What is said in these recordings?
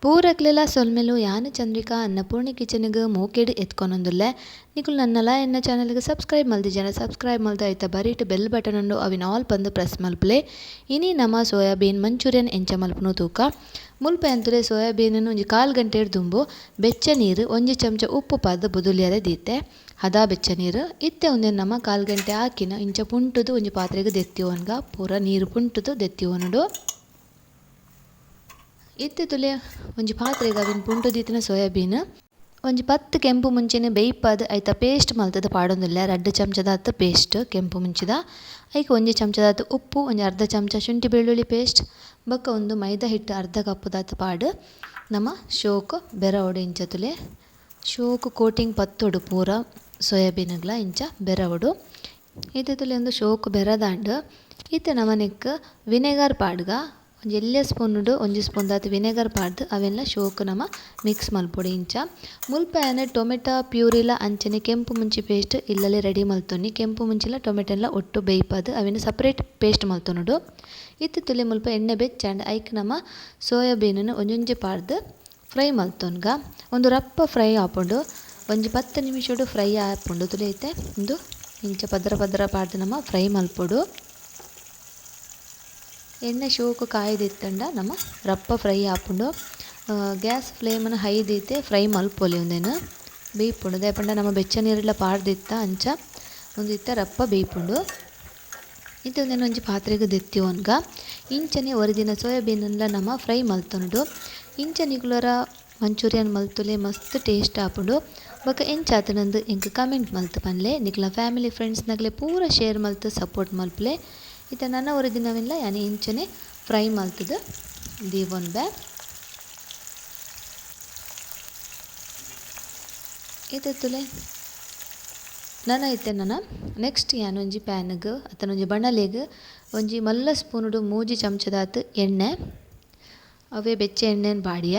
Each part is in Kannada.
ಪೂರಕ್ಲೆಲ ಸೊಲ್ಮೆಲು ಯಾನು ಚಂದ್ರಿಕಾ ಅನ್ನಪೂರ್ಣಿ ಕಿಚನ್ಗೆ ಮೂಕೆಡು ಎತ್ಕೊನೊಂದುಲ್ಲೆ ನಿಕುಲು ನನ್ನಲ ಎನ್ನ ಚಾನಲ್ಗೆ ಸಬ್ಸ್ಕ್ರೈಬ್ ಮಲ್ದಿಜನ ಸಬ್ಸ್ಕ್ರೈಬ್ ಮಲ್ದ ಐತ ಬರೀಟ್ ಬೆಲ್ ಬಟನ್ ಉಂಡು ಅವಿನ ಆಲ್ ಪಂದು ಪ್ರೆಸ್ ಮಲ್ಪಲೆ ಇನಿ ನಮ ಸೋಯಾಬೀನ್ ಮಂಚೂರಿಯನ್ ಎಂಚ ಮಲ್ಪುನು ತೂಕ ಮುಲ್ಪ ಎಂತುಲೆ ಸೋಯಾಬೀನ್ ಒಂಜಿ 1/4 ಗಂಟೆ ದುಂಬು ಬೆಚ್ಚ ನೀರು 1 ಚಮಚ ಉಪ್ಪು ಪಾದ ಬುದುಲಿಯರೆ ದೀತೆ ಹದಾ ಬೆಚ್ಚ ನೀರು ಇತ್ತೆ ಒಂದೇ ನಮ 1/4 ಗಂಟೆ ಹಾಕಿನ ಇಂಚ ಪುಂಟುದು ಒಂಜಿ ಪಾತ್ರೆಗೆ ದೆತ್ತಿವನ್ಗ ಪೂರ ನೀರು ಪುಂಟುದು ದೆತ್ತಿವನುಡು ಇತ್ತೆ ತುಲೆ ಒಂಜಿ ಪಾತ್ರೆಗೆ ಅವಿನ ಪುಂಟು ದೀತಿನ ಸೋಯಾಬೀನ್ ಒಂಜಿ 10 ಕೆಂಪು ಮುಂಚಿನ ಬೇಯ್ಪದ ಐತ ಪೇಸ್ಟ್ ಮಲ್ತದ ಪಾಡೊಂದುಲ್ಲೆ 2 ಚಮಚದ ಹತ್ತು ಪೇಸ್ಟ್ ಕೆಂಪು ಮುಂಚಿದ ಐಕೆ 1 ಚಮಚದ ಹತ್ತು ಉಪ್ಪು ಒಂಜಿ ಅರ್ಧ ಚಮಚ ಶುಂಠಿ ಬೆಳ್ಳುಳ್ಳಿ ಪೇಸ್ಟ್ ಬೊಕ್ಕ ಒಂದು ಮೈದಾ ಹಿಟ್ಟು ಅರ್ಧ ಕಪ್ಪುದಾತು ಪಾಡು ನಮ್ಮ ಶೋಕು ಬೆರವಡು ಇಂಚ ತುಲೆ ಶೋಕು ಕೋಟಿಂಗ್ ಪತ್ತೊಡು ಪೂರ ಸೋಯಾಬೀನ್ಗ್ಲ ಇಂಚ ಬೆರವಡು ಇತ್ತೆ ತುಲೆ ಒಂದು ಶೋಕು ಬೆರದಾಂಡು ಇತ್ತೆ ನಮನೆಕ್ ವಿನೆಗರ್ ಪಾಡ್ಗ ಒಂಜಿ ಎಲ್ಲ್ಯ ಸ್ಪೂನುಡು 1 ಸ್ಪೂನ್ ದಾತು ವಿನೆಗರ್ ಪಾಡ್ದು ಅವೆಲ್ಲ ಶೋಕು ನಮ ಮಿಕ್ಸ್ ಮಲ್ಪೊಡು ಇಂಚ ಮುಲ್ಪ ಏನೆ ಟೊಮೆಟೊ ಪ್ಯೂರಿಲ ಅಂಚನೆ ಕೆಂಪು ಮುಂಚಿ ಪೇಸ್ಟ್ ಇಲ್ಲಲೆ ರೆಡಿ ಮಲ್ತೊನಿ ಕೆಂಪು ಮುಂಚಿಲ ಟೊಮೆಟೊಲ್ಲ ಒಟ್ಟು ಬೇಯ್ಪದು ಅವೆನ ಸಪ್ರೇಟ್ ಪೇಸ್ಟ್ ಮಲ್ತೊನುಡು ಇತ್ತು ತುಲೆ ಮುಲ್ಪ ಎಣ್ಣೆ ಬೆಚ್ಚಾಂಡ್ ಐಕ್ ನಮ ಸೋಯಾಬೀನನ್ನು ಒಂಜೊಂಜಿ ಪಾಡ್ದು ಫ್ರೈ ಮಲ್ತೊನ್ಗ ಒಂದು ರಪ್ಪ ಫ್ರೈ ಆಪುಂಡು ಒಂಜಿ 10 ನಿಮಿಷಡು ಫ್ರೈ ಆಪುಂಡು ತುಲೆ ಐತೆ ಒಂದು ಇಂಚ ಪದರ ಪದರ ಪಾಡ್ದು ನಮ ಫ್ರೈ ಮಲ್ಪೊಡು ಎಣ್ಣೆ ಶೋಕು ಕಾಯ್ದಿತ್ತಂಡ ನಮ್ಮ ರಪ್ಪ ಫ್ರೈ ಆಪುಂಡು ಗ್ಯಾಸ್ ಫ್ಲೇಮನ್ನು ಹೈ ದೀತೆ ಫ್ರೈ ಮಲ್ಪೊಲಿ ಒಂದೇನು ಬೇಯ್ಪುಂಡು ದಾಯಪಂಡ ನಮ್ಮ ಬೆಚ್ಚ ನೀರೆಲ್ಲ ಪಾಡ್ದಿತ್ತ ಅಂಚ ಒಂದು ಇತ್ತ ರಪ್ಪ ಬೇಯ್ಪುಂಡು ಇದು ಒಂದೇನು ಒಂಜಿ ಪಾತ್ರೆಗೆ ದೆತ್ತಿವನ್ಗ ಇಂಚನೆ ಒರಿಜಿನ ಸೋಯಾಬೀನೆಲ್ಲ ನಮ್ಮ ಫ್ರೈ ಮಲ್ತೊನುಡು ಇಂಚ ನಿಕುಲರ ಮಂಚೂರಿಯನ್ ಮಲ್ತುಲೆ ಮಸ್ತ್ ಟೇಸ್ಟ್ ಆಪುಂಡು ಬೊಕ ಎಂಚಾತನಂದು ಎಂಕ್ ಕಮೆಂಟ್ ಮಲ್ತು ಪನ್ಲೆ ನಿಕ್ಲ ಫ್ಯಾಮಿಲಿ ಫ್ರೆಂಡ್ಸ್ ನಕ್ಲೆ ಪೂರ ಶೇರ್ ಮಲ್ತು ಸಪೋರ್ಟ್ ಮಲ್ಪಲೆ ಇತ್ತ ನನ್ನ ಒರಿಜಿನವೆಲ್ಲ ಯಾನಿ ಇಂಚನೆ ಫ್ರೈ ಮಲ್ತದು ದೀವೊನ್ ಬ್ಯಾ ಇತ್ತೆ ತುಲೆ ನನ್ನ ಇತ್ತೆ ನನ್ನ ನೆಕ್ಸ್ಟ್ ಯಾನು ಒಂಜಿ ಪ್ಯಾನ್ಗೆ ಅತ್ತನ ಒಂಜಿ ಬಣಲೆಗ್ ಒಂಜಿ ಮಲ್ಲ ಸ್ಪೂನುಡು 3 ಚಮಚದಾತು ಎಣ್ಣೆ ಅವೇ ಬೆಚ್ಚ ಎಣ್ಣೆನ ಬಾಡಿಯ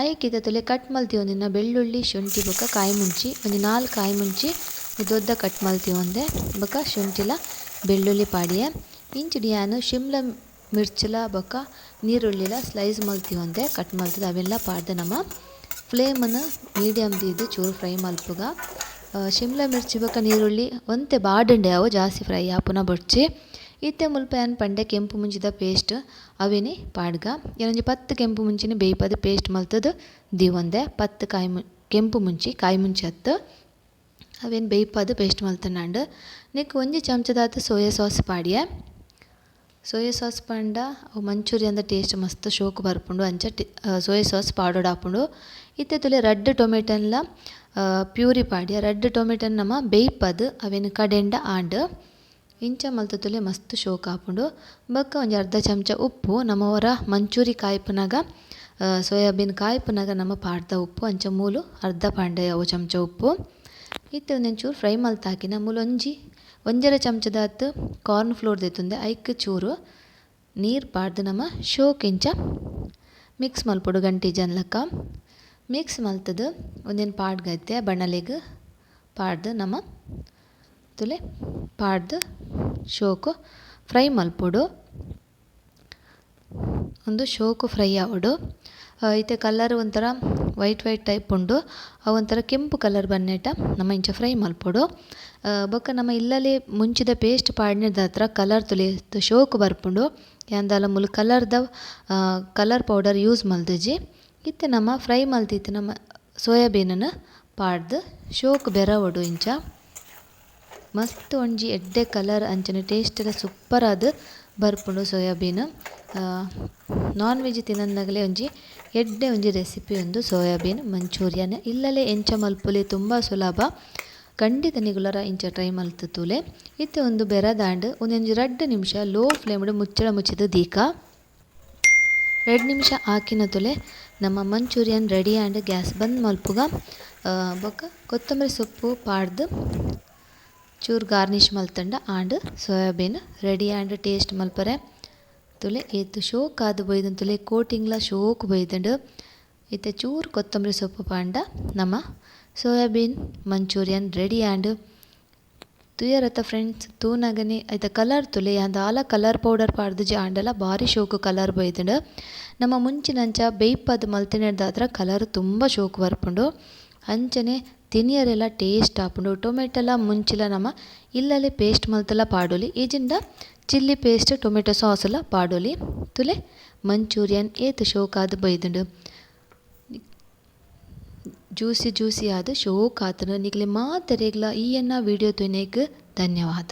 ಐಕಿದ ತುಲೆ ಕಟ್ ಮಲ್ತಿ ಒಂದಿನ ಬೆಳ್ಳುಳ್ಳಿ ಶುಂಠಿ ಬೊಕ ಕಾಯಿ ಮುಂಚಿ ಒಂಜಿ 4 ಕಾಯಿ ಮುಂಚಿ ದೊಡ್ಡ ಕಟ್ ಮಲ್ತಿ ಒಂದೆ ಬೊಕ ಶುಂಠಿಲ ಬೆಳ್ಳುಳ್ಳಿ ಪಾಡಿಯ ಇಂಚಿಡಿ ಯಾನು ಶಿಮ್ಲ ಮಿರ್ಚಿಲ ಬೊಕ ನೀರುಳ್ಳಿಲ ಸ್ಲೈಸ್ ಮಲ್ತಿ ಒಂದೆ ಕಟ್ ಮಲ್ತದ ಅವೆಲ್ಲ ಪಾಡ್ದೆ ನಮ್ಮ ಫ್ಲೇಮನ್ನು ಮೀಡಿಯಮ್ ದೀದು ಚೂರು ಫ್ರೈ ಮಲ್ಪುಗ ಶಿಮ್ಲ ಮಿರ್ಚಿ ಬೊಕ ನೀರುಳ್ಳಿ ಒಂತೆ ಬಾಡುಂಡೆ ಅವು ಜಾಸ್ತಿ ಫ್ರೈ ಆಪುನ ಬೊಡ್ಚಿ ಇತ್ತೆ ಮುಲ್ಪ ಏನು ಪಂಡೆ ಕೆಂಪು ಮುಂಚಿದ ಪೇಸ್ಟ್ ಅವೇನೆ ಪಾಡ್ಗ ಏನೊಂಜಿ 10 ಕೆಂಪು ಮುಂಚಿನ ಬೇಯ್ಪದ ಪೇಸ್ಟ್ ಮಲ್ತದು ದೀವೊಂದೆ 10 ಕೆಂಪು ಮುಂಚಿ ಕಾಯಿ ಮುಂಚಿ ಹತ್ತು ಅವೇನು ಬೇಯ್ಪದ ಪೇಸ್ಟ್ ಮಲ್ತನಾಂಡು ನೆಕ್ 1 ಚಮಚದಾತು ಸೋಯಾ ಸಾಸ್ ಪಾಡಿಯ ಸೋಯಾ ಸಾಸ್ ಪಂಡ ಅವು ಮಂಚೂರಿಯನ್ದ ಟೇಸ್ಟ್ ಮಸ್ತ್ ಶೋಕು ಬರ್ಪುಂಡು ಅಂಚ ಸೋಯಾ ಸಾಸ್ ಪಾಡೋಡು ಆಪುಂಡು ಇತ್ತೆ ತುಲೆ ರಡ್ಡ್ ಟೊಮೆಟೊನ್ಲ ಪ್ಯೂರಿ ಪಾಡಿಯ ರಡ್ಡ್ ಟೊಮೆಟೊನ್ ನಮ ಬೇಯ್ಪದು ಅವೇನು ಕಡೆಂಡ ಆಂಡ್ ಇಂಚ ಮಲ್ತ ತುಲೆ ಮಸ್ತ್ ಶೋಕು ಆಪುಂಡು ಬೊಕ್ಕ ಒಂಜಿ ಅರ್ಧ ಚಮಚ ಉಪ್ಪು ನಮ್ಮವರ ಮಂಚೂರಿ ಕಾಯ್ಪುನಾಗ ಸೋಯಾಬೀನ್ ಕಾಯ್ಪುನಾಗ ನಮ್ಮ ಪಾಡ್ದ ಉಪ್ಪು ಅಂಚ ಮೂಲು ಅರ್ಧ ಪಾಂಡೆ ಅವು ಚಮಚ ಉಪ್ಪು ಇತ್ತೆ ಒಂದೊಂಚೂರು ಫ್ರೈ ಮಲ್ತಾಕಿನ ಮೂಲು ಒಂಜರ ಚಮಚದಾತು ಕಾರ್ನ್ ಫ್ಲೋರ್ ದೆತ್ತುಂದೆ ಐಕ್ ಚೂರು ನೀರು ಪಾಡ್ದು ನಮ್ಮ ಶೋಕ್ ಇಂಚ ಮಿಕ್ಸ್ ಮಲ್ಪೊಡು ಗಂಟಿ ಜನಲಕ ಮಿಕ್ಸ್ ಮಲ್ತದು ಒಂದೇನು ಪಾಡ್ಗೈತೆ ಬಣ್ಣಲೆಗ್ ಪಾಡ್ದು ನಮ್ಮ ತುಲೆ ಪಾಡ್ದು ಶೋಕು ಫ್ರೈ ಮಲ್ಪೊಡು ಒಂದು ಶೋಕು ಫ್ರೈ ಆವಡು ಇತ್ತೆ ಕಲರ್ ಒಂಥರ ವೈಟ್ ಟೈಪ್ ಉಂಡು ಅವು ಒಂಥರ ಕೆಂಪು ಕಲರ್ ಬನ್ನೆಟ ನಮ್ಮ ಇಂಚ ಫ್ರೈ ಮಲ್ಪೊಡು ಬೊಕ್ಕ ನಮ್ಮ ಇಲ್ಲಲೆ ಮುಂಚಿದ ಪೇಸ್ಟ್ ಪಾಡ್ನಿದ ಹತ್ರ ಕಲರ್ ತುಲೆ ಶೋಕು ಬರ್ಪುಂಡು ಯಾಂದಾಲ ಮುಲು ಕಲರ್ ಪೌಡರ್ ಯೂಸ್ ಮಲ್ದಜಿ ಇತ್ತೆ ನಮ್ಮ ಫ್ರೈ ಮಲ್ತಿತ್ತು ನಮ್ಮ ಸೋಯಾಬೀನನ್ನು ಪಾಡ್ದು ಶೋಕು ಬೆರವಡು ಇಂಚ ಮಸ್ತ್ ಒಂಜಿ ಎಡ್ಡೆ ಕಲರ್ ಅಂಚನೆ ಟೇಸ್ಟ್ ಎಲ್ಲ ಸೂಪರ್ ಆದ್ ಬರ್ಪುಂಡು ಸೋಯಾಬೀನ್ ನಾನ್ ವೆಜ್ ತಿನ್ನದಾಗಲೇ ಎಡ್ಡೆ ಒಂಜಿ ರೆಸಿಪಿ ಒಂದು ಸೋಯಾಬೀನ್ ಮಂಚೂರಿಯನ್ ಇಲ್ಲಲೇ ಎಂಚ ಮಲ್ಪುಲೆ ತುಂಬ ಸುಲಭ ಖಂಡಿತ ನಿಗುಲರ ಇಂಚ ಟ್ರೈ ಮಲ್ತು ತೂಲೆ ಇತ್ತೆ ಒಂದು ಬೆರದಾಂಡ್ ಒಂದೊಂಜಿ 2 ನಿಮಿಷ ಲೋ ಫ್ಲೇಮ್ಡು ಮುಚ್ಚಳ ಮುಚ್ಚಿದ ದೀಕ 2 ನಿಮಿಷ ಹಾಕಿನ ತುಲೆ ನಮ್ಮ ಮಂಚೂರಿಯನ್ ರೆಡಿ ಆ್ಯಂಡ್ ಗ್ಯಾಸ್ ಬಂದ್ ಮಲ್ಪುಗ ಬೊಕ್ಕ ಕೊತ್ತಂಬರಿ ಸೊಪ್ಪು ಪಾಡ್ದು ಚೂರು ಗಾರ್ನಿಷ್ ಮಲ್ತಂಡ and soybean ready and taste ಮಲ್ಪರೆ ತುಲೆ ಏತು ಶೋಕ್ ಆದ್ ಬೊಯ್ದಂದು ತುಲೆ ಕೋಟಿಂಗ್ಲ ಶೋಕ್ ಬೊಯ್ದಂಡು ಇತ್ತೆ ಚೂರು ಕೊತ್ತಂಬರಿ ಸೊಪ್ಪು ಪಾಂಡ ನಮ್ಮ ಸೋಯಾಬೀನ್ ಮಂಚೂರಿಯನ್ ರೆಡಿ ಆ್ಯಂಡ್ ತುಯರತ್ತ ಫ್ರೆಂಡ್ಸ್ ತೂನಗನೆ ಐತ ಕಲರ್ ತುಲೆ ಅಂದ ಆಲ ಕಲರ್ ಪೌಡರ್ ಪಾಡ್ದು ಆಂಡಲ ಬಾರಿ ಶೋಕು ಕಲರ್ ಬೈದುಂಡು ನಮ್ಮ ಮುಂಚಿನಂಚ ಬೇಯ್ಪದ ಮಲ್ತಿನೆಡ್ದಾತ್ರ ಕಲರ್ ತುಂಬ ಶೋಕು ಬರ್ಪುಂಡು. ಅಂಚನೆ ತಿನಿಯರೆಲ್ಲ ಟೇಸ್ಟ್ ಆಪುಂಡು. ಟೊಮೆಟೊಲ ಮುಂಚಿಲ ನಮ ಇಲ್ಲಲೆ ಪೇಸ್ಟ್ ಮಲ್ತಲ ಪಾಡೊಲಿ. ಈಜಿಂಡ ಚಿಲ್ಲಿ ಪೇಸ್ಟ್ ಟೊಮೆಟೊ ಸಾಸಲ ಪಾಡೊಲಿ. ತುಲೆ ಮಂಚೂರಿಯನ್ ಏತ್ ಶೋಕಾದ್ ಬೈದುಂಡು. ಜ್ಯೂಸಿ ಆದ್ ಶೋಕ್ ಆತುಂಡು. ನಿಕ್ಲೆ ಮಾತೆರೆಗ್ಲ ಈ ಎನ್ನ ವಿಡಿಯೋ ತುನೆಗ್ ಧನ್ಯವಾದ.